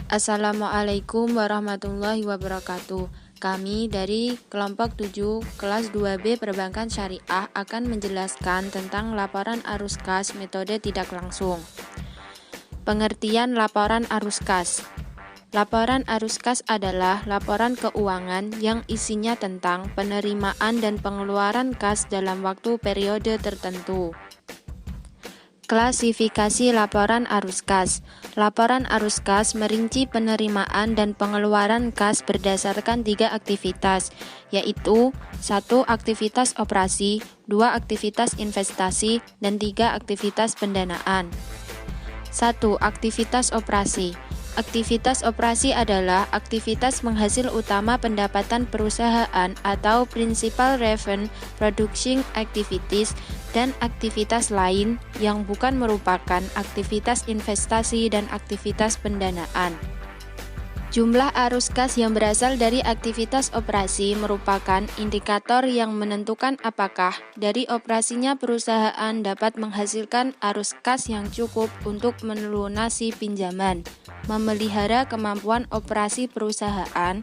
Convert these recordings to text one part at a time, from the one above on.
Assalamualaikum warahmatullahi wabarakatuh. Kami dari kelompok 7 kelas 2B Perbankan Syariah akan menjelaskan tentang laporan arus kas metode tidak langsung. Pengertian laporan arus kas. Laporan arus kas adalah laporan keuangan yang isinya tentang penerimaan dan pengeluaran kas dalam waktu periode tertentu. Klasifikasi laporan arus kas. Laporan arus kas merinci penerimaan dan pengeluaran kas berdasarkan 3 aktivitas, yaitu 1. Aktivitas operasi, 2. Aktivitas investasi, dan 3. Aktivitas pendanaan. 1. Aktivitas operasi. Aktivitas operasi adalah aktivitas penghasil utama pendapatan perusahaan atau principal revenue producing activities dan aktivitas lain yang bukan merupakan aktivitas investasi dan aktivitas pendanaan. Jumlah arus kas yang berasal dari aktivitas operasi merupakan indikator yang menentukan apakah dari operasinya perusahaan dapat menghasilkan arus kas yang cukup untuk melunasi pinjaman, memelihara kemampuan operasi perusahaan,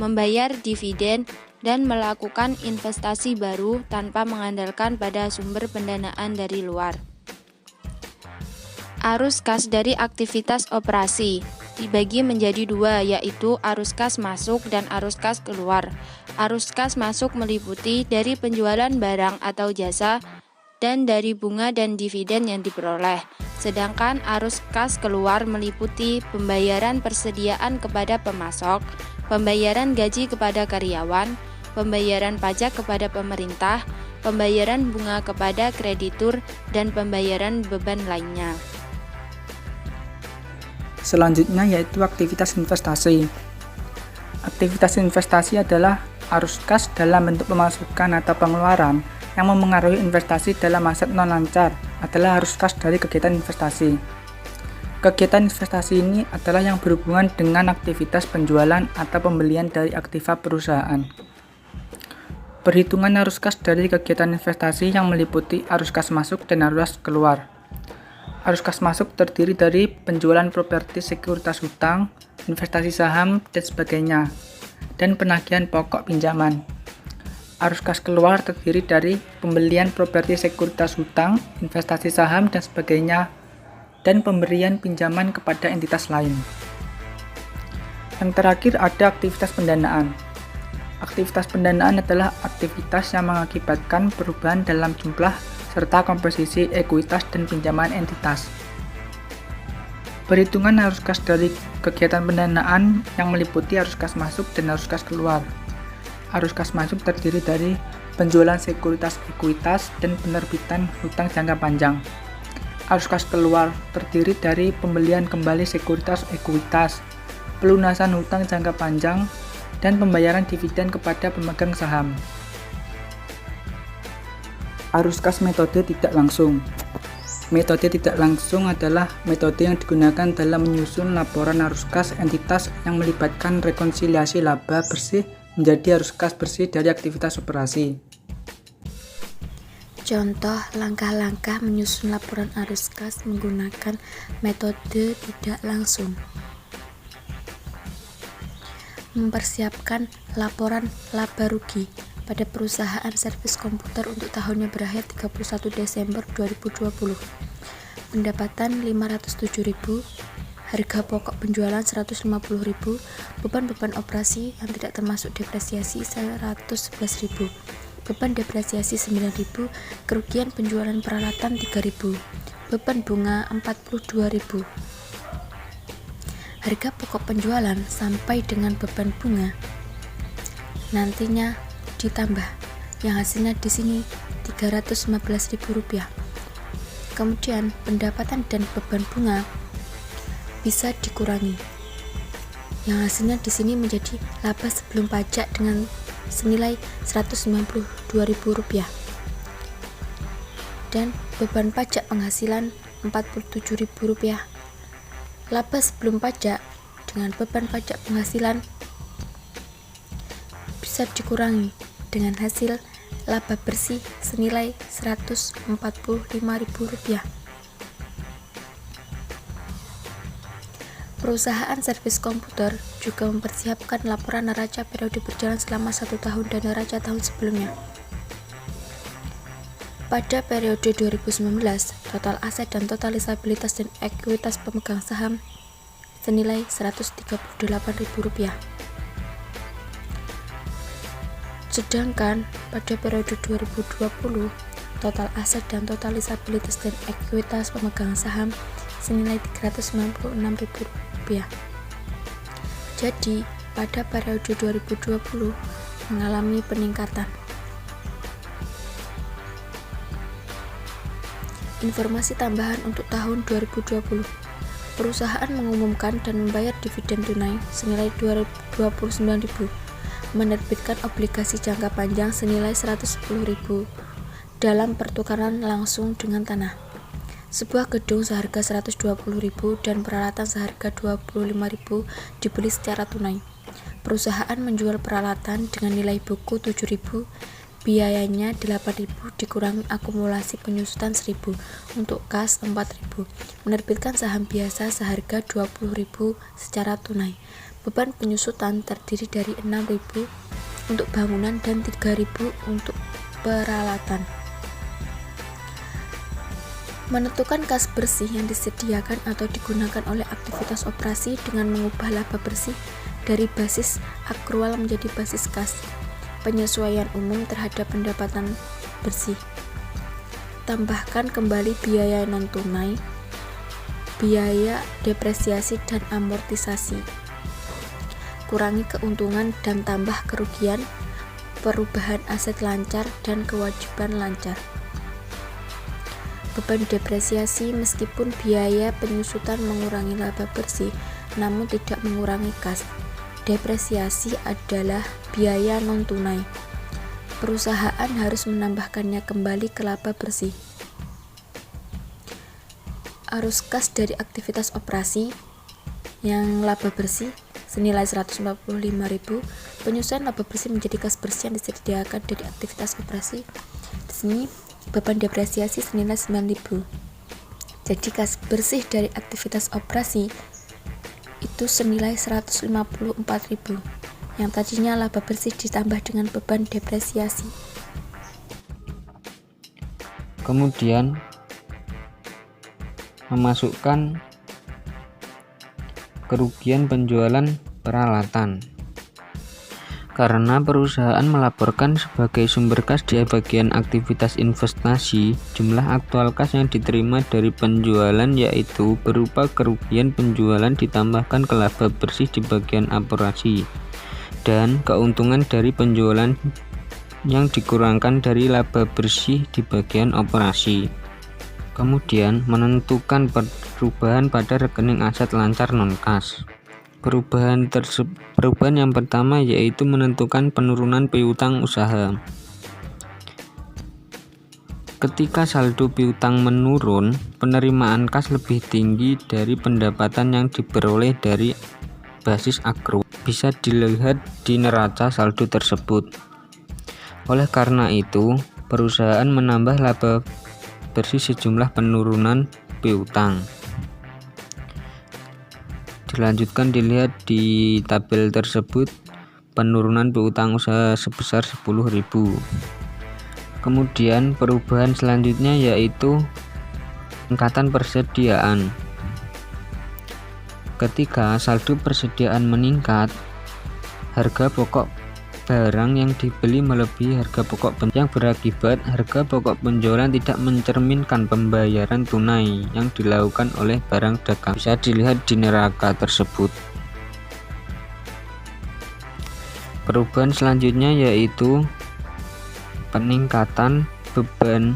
membayar dividen, dan melakukan investasi baru tanpa mengandalkan pada sumber pendanaan dari luar. Arus kas dari aktivitas operasi dibagi menjadi 2, yaitu arus kas masuk dan arus kas keluar. Arus kas masuk meliputi dari penjualan barang atau jasa dan dari bunga dan dividen yang diperoleh. Sedangkan arus kas keluar meliputi pembayaran persediaan kepada pemasok, pembayaran gaji kepada karyawan, pembayaran pajak kepada pemerintah, pembayaran bunga kepada kreditur, dan pembayaran beban lainnya. Selanjutnya yaitu aktivitas investasi. Aktivitas investasi adalah arus kas dalam bentuk pemasukan atau pengeluaran yang memengaruhi investasi dalam aset non-lancar adalah arus kas dari kegiatan investasi. Kegiatan investasi ini adalah yang berhubungan dengan aktivitas penjualan atau pembelian dari aktiva perusahaan. Perhitungan arus kas dari kegiatan investasi yang meliputi arus kas masuk dan arus kas keluar. Arus kas masuk terdiri dari penjualan properti sekuritas hutang, investasi saham, dan sebagainya, dan penagihan pokok pinjaman. Arus kas keluar terdiri dari pembelian properti sekuritas hutang, investasi saham, dan sebagainya, dan pemberian pinjaman kepada entitas lain. Yang terakhir ada aktivitas pendanaan. Aktivitas pendanaan adalah aktivitas yang mengakibatkan perubahan dalam jumlah serta komposisi ekuitas dan pinjaman entitas. Perhitungan arus kas dari kegiatan pendanaan yang meliputi arus kas masuk dan arus kas keluar. Arus kas masuk terdiri dari penjualan sekuritas ekuitas dan penerbitan hutang jangka panjang. Arus kas keluar terdiri dari pembelian kembali sekuritas ekuitas, pelunasan hutang jangka panjang, dan pembayaran dividen kepada pemegang saham. Arus kas metode tidak langsung. Metode tidak langsung adalah metode yang digunakan dalam menyusun laporan arus kas entitas yang melibatkan rekonsiliasi laba bersih menjadi arus kas bersih dari aktivitas operasi. Contoh langkah-langkah menyusun laporan arus kas menggunakan metode tidak langsung. Mempersiapkan laporan laba rugi pada perusahaan servis komputer untuk tahunnya berakhir 31 Desember 2020. Pendapatan 507.000, harga pokok penjualan 150.000, beban operasi yang tidak termasuk depresiasi 111.000, beban depresiasi 9.000, kerugian penjualan peralatan 3.000, beban bunga 42.000. Harga pokok penjualan sampai dengan beban bunga nantinya ditambah, yang hasilnya di sini Rp315.000. Kemudian pendapatan dan beban bunga bisa dikurangi, yang hasilnya di sini menjadi laba sebelum pajak dengan senilai Rp192.000 dan beban pajak penghasilan Rp47.000. Laba sebelum pajak dengan beban pajak penghasilan bisa dikurangi dengan hasil laba bersih senilai Rp145.000. Perusahaan servis komputer juga mempersiapkan laporan neraca periode berjalan selama 1 tahun dan neraca tahun sebelumnya. Pada periode 2019, total aset dan total lisabilitas dan ekuitas pemegang saham senilai Rp138.000. Sedangkan pada periode 2020, total aset dan total lisabilitas dan ekuitas pemegang saham senilai Rp396.000. Jadi, pada periode 2020 mengalami peningkatan. Informasi tambahan untuk tahun 2020. Perusahaan mengumumkan dan membayar dividen tunai senilai Rp29.000, menerbitkan obligasi jangka panjang senilai Rp110.000 dalam pertukaran langsung dengan tanah. Sebuah gedung seharga Rp120.000 dan peralatan seharga Rp25.000 dibeli secara tunai. Perusahaan menjual peralatan dengan nilai buku Rp7.000, biayanya Rp8.000 dikurangi akumulasi penyusutan Rp1.000 untuk kas Rp4.000. Menerbitkan saham biasa seharga Rp20.000 secara tunai. Beban penyusutan terdiri dari Rp6.000 untuk bangunan dan Rp3.000 untuk peralatan. Menentukan kas bersih yang disediakan atau digunakan oleh aktivitas operasi dengan mengubah laba bersih dari basis akrual menjadi basis kas. Penyesuaian umum terhadap pendapatan bersih. Tambahkan kembali biaya non-tunai, biaya depresiasi dan amortisasi. Kurangi keuntungan dan tambah kerugian, perubahan aset lancar dan kewajiban lancar. Beban depresiasi meskipun biaya penyusutan mengurangi laba bersih, namun tidak mengurangi kas. Depresiasi adalah biaya non-tunai. Perusahaan harus menambahkannya kembali ke laba bersih. Arus kas dari aktivitas operasi yang laba bersih senilai Rp145.000. Penyusutan laba bersih menjadi kas bersih yang disediakan dari aktivitas operasi. Di sini beban depresiasi senilai Rp9.000. Jadi kas bersih dari aktivitas operasi itu senilai Rp154.000, yang tadinya laba bersih ditambah dengan beban depresiasi. Kemudian memasukkan kerugian penjualan peralatan. Karena perusahaan melaporkan sebagai sumber kas di bagian aktivitas investasi, jumlah aktual kas yang diterima dari penjualan yaitu berupa kerugian penjualan ditambahkan ke laba bersih di bagian operasi, dan keuntungan dari penjualan yang dikurangkan dari laba bersih di bagian operasi. Kemudian menentukan perubahan pada rekening aset lancar non-kas. Perubahan yang pertama yaitu menentukan penurunan piutang usaha. Ketika saldo piutang menurun, penerimaan kas lebih tinggi dari pendapatan yang diperoleh dari basis akrual. Bisa dilihat di neraca saldo tersebut. Oleh karena itu, perusahaan menambah laba bersih sejumlah penurunan piutang. Dilanjutkan dilihat di tabel tersebut, penurunan piutang usaha sebesar Rp10.000. Kemudian perubahan selanjutnya yaitu peningkatan persediaan. Ketika saldo persediaan meningkat, harga pokok barang yang dibeli melebihi harga pokok yang berakibat harga pokok penjualan tidak mencerminkan pembayaran tunai yang dilakukan oleh barang dagang. Bisa dilihat di neraca tersebut. Perubahan selanjutnya yaitu peningkatan beban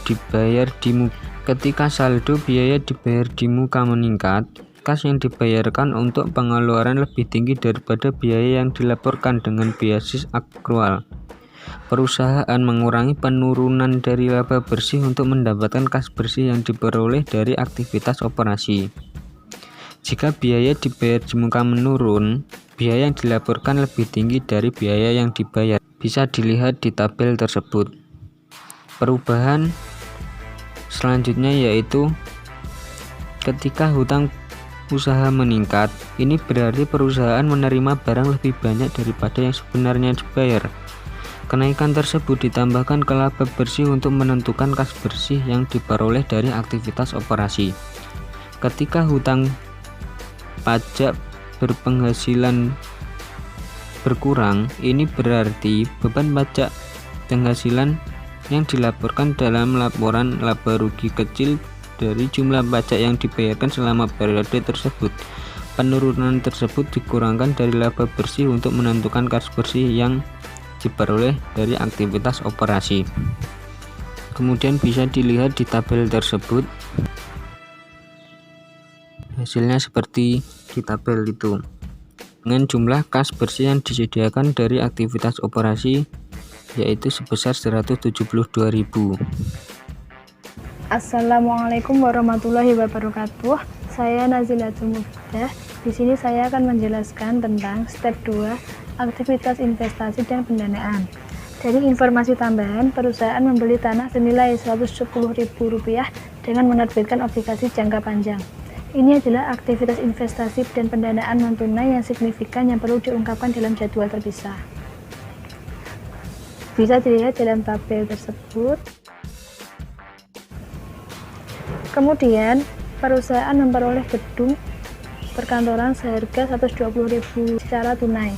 dibayar di muka. Ketika saldo biaya dibayar di muka meningkat, kas yang dibayarkan untuk pengeluaran lebih tinggi daripada biaya yang dilaporkan dengan basis akrual. Perusahaan mengurangi penurunan dari laba bersih untuk mendapatkan kas bersih yang diperoleh dari aktivitas operasi. Jika biaya dibayar di muka menurun, biaya yang dilaporkan lebih tinggi dari biaya yang dibayar. Bisa dilihat di tabel tersebut. Perubahan selanjutnya yaitu ketika hutang usaha meningkat, ini berarti perusahaan menerima barang lebih banyak daripada yang sebenarnya dibayar. Kenaikan tersebut ditambahkan ke laba bersih untuk menentukan kas bersih yang diperoleh dari aktivitas operasi. Ketika hutang pajak berpenghasilan berkurang, ini berarti beban pajak penghasilan yang dilaporkan dalam laporan laba rugi kecil dari jumlah pajak yang dibayarkan selama periode tersebut. Penurunan tersebut dikurangkan dari laba bersih untuk menentukan kas bersih yang diperoleh dari aktivitas operasi. Kemudian bisa dilihat di tabel tersebut. Hasilnya seperti di tabel itu. Dengan jumlah kas bersih yang disediakan dari aktivitas operasi yaitu sebesar 172.000. Assalamualaikum warahmatullahi wabarakatuh. Saya Nazilatul Mufdah. Di sini saya akan menjelaskan tentang step 2, aktivitas investasi dan pendanaan. Dari informasi tambahan, perusahaan membeli tanah senilai Rp110.000 dengan menerbitkan obligasi jangka panjang. Ini adalah aktivitas investasi dan pendanaan non tunai yang signifikan yang perlu diungkapkan dalam jadwal terpisah. Bisa dilihat dalam tabel tersebut. Kemudian, perusahaan memperoleh gedung perkantoran seharga Rp120.000 secara tunai.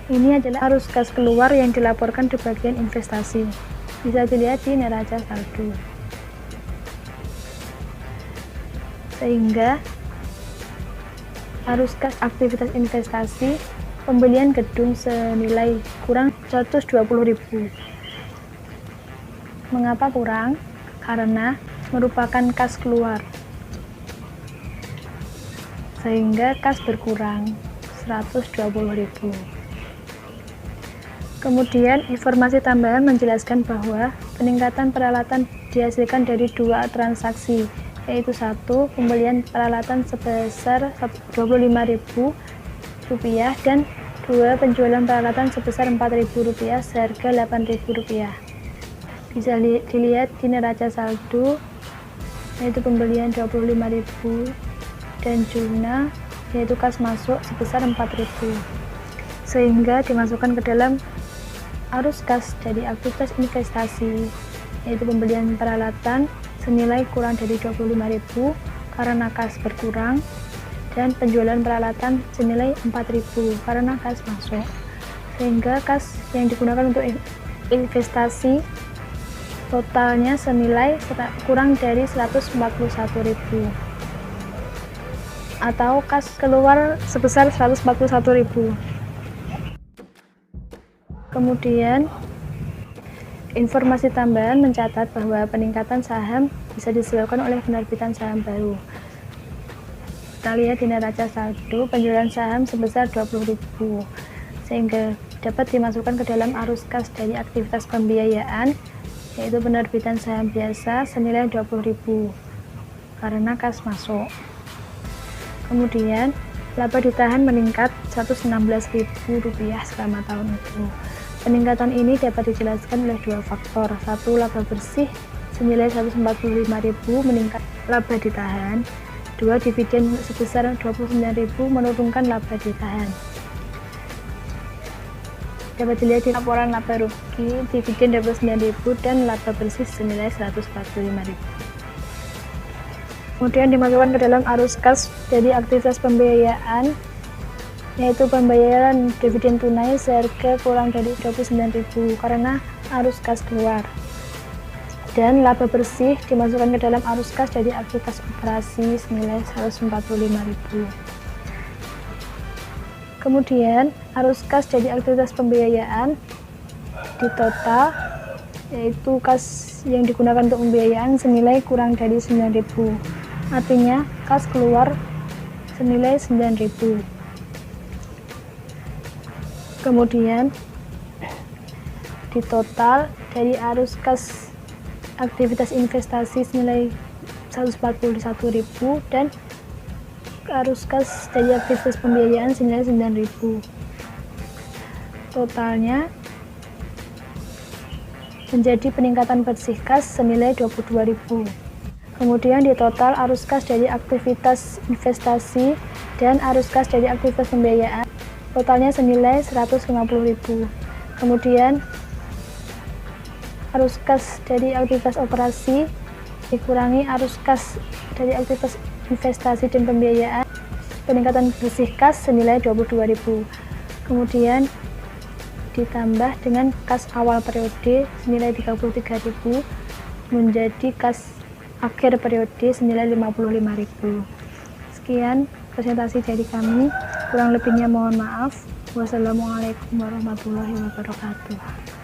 Ini adalah arus kas keluar yang dilaporkan di bagian investasi. Bisa dilihat di neraca saldo. Sehingga arus kas aktivitas investasi pembelian gedung senilai kurang Rp120.000. Mengapa kurang? Karena merupakan kas keluar. Sehingga kas berkurang Rp120.000. Kemudian informasi tambahan menjelaskan bahwa peningkatan peralatan dihasilkan dari dua transaksi, yaitu satu, pembelian peralatan sebesar Rp25.000 dan dua, penjualan peralatan sebesar Rp4.000 seharga Rp8.000. Bisa dilihat di neraca saldo, yaitu pembelian Rp25.000 dan Juna, yaitu kas masuk sebesar Rp4.000, sehingga dimasukkan ke dalam arus kas dari aktivitas investasi, yaitu pembelian peralatan senilai kurang dari Rp25.000 karena kas berkurang, dan penjualan peralatan senilai Rp4.000 karena kas masuk, sehingga kas yang digunakan untuk investasi totalnya senilai kurang dari Rp141.000 atau kas keluar sebesar Rp141.000. Kemudian informasi tambahan mencatat bahwa peningkatan saham bisa disebabkan oleh penerbitan saham baru. Kita lihat di neraca saldo, penjualan saham sebesar Rp20.000 sehingga dapat dimasukkan ke dalam arus kas dari aktivitas pembiayaan, yaitu penerbitan saham biasa senilai Rp20.000 karena kas masuk. Kemudian laba ditahan meningkat Rp116.000 selama tahun itu. Peningkatan ini dapat dijelaskan oleh dua faktor. Satu, laba bersih senilai Rp145.000 meningkat laba ditahan. Dua, dividen sebesar Rp29.000 menurunkan laba ditahan. Dapat dilihat di laporan laba rugi, dividen Rp29.000 dan laba bersih senilai Rp145.000. Kemudian dimasukkan ke dalam arus kas dari aktivitas pembiayaan, yaitu pembayaran dividen tunai seharga kurang dari Rp29.000 karena arus kas keluar, dan laba bersih dimasukkan ke dalam arus kas dari aktivitas operasi senilai Rp145.000. Kemudian arus kas dari aktivitas pembiayaan di total, yaitu kas yang digunakan untuk pembiayaan senilai kurang dari Rp9.000, artinya kas keluar senilai Rp9.000. Kemudian di total dari arus kas aktivitas investasi senilai Rp141.000 dan arus kas dari aktivitas pembiayaan senilai Rp9.000. Totalnya menjadi peningkatan bersih kas senilai Rp22.000. Kemudian di total arus kas dari aktivitas investasi dan arus kas dari aktivitas pembiayaan totalnya senilai 150.000. Kemudian arus kas dari aktivitas operasi dikurangi arus kas dari aktivitas investasi dan pembiayaan, peningkatan bersih kas senilai 22.000. Kemudian ditambah dengan kas awal periode senilai 33.000 menjadi kas akhir periode senilai 55.000. Sekian presentasi dari kami, kurang lebihnya mohon maaf. Wassalamualaikum warahmatullahi wabarakatuh.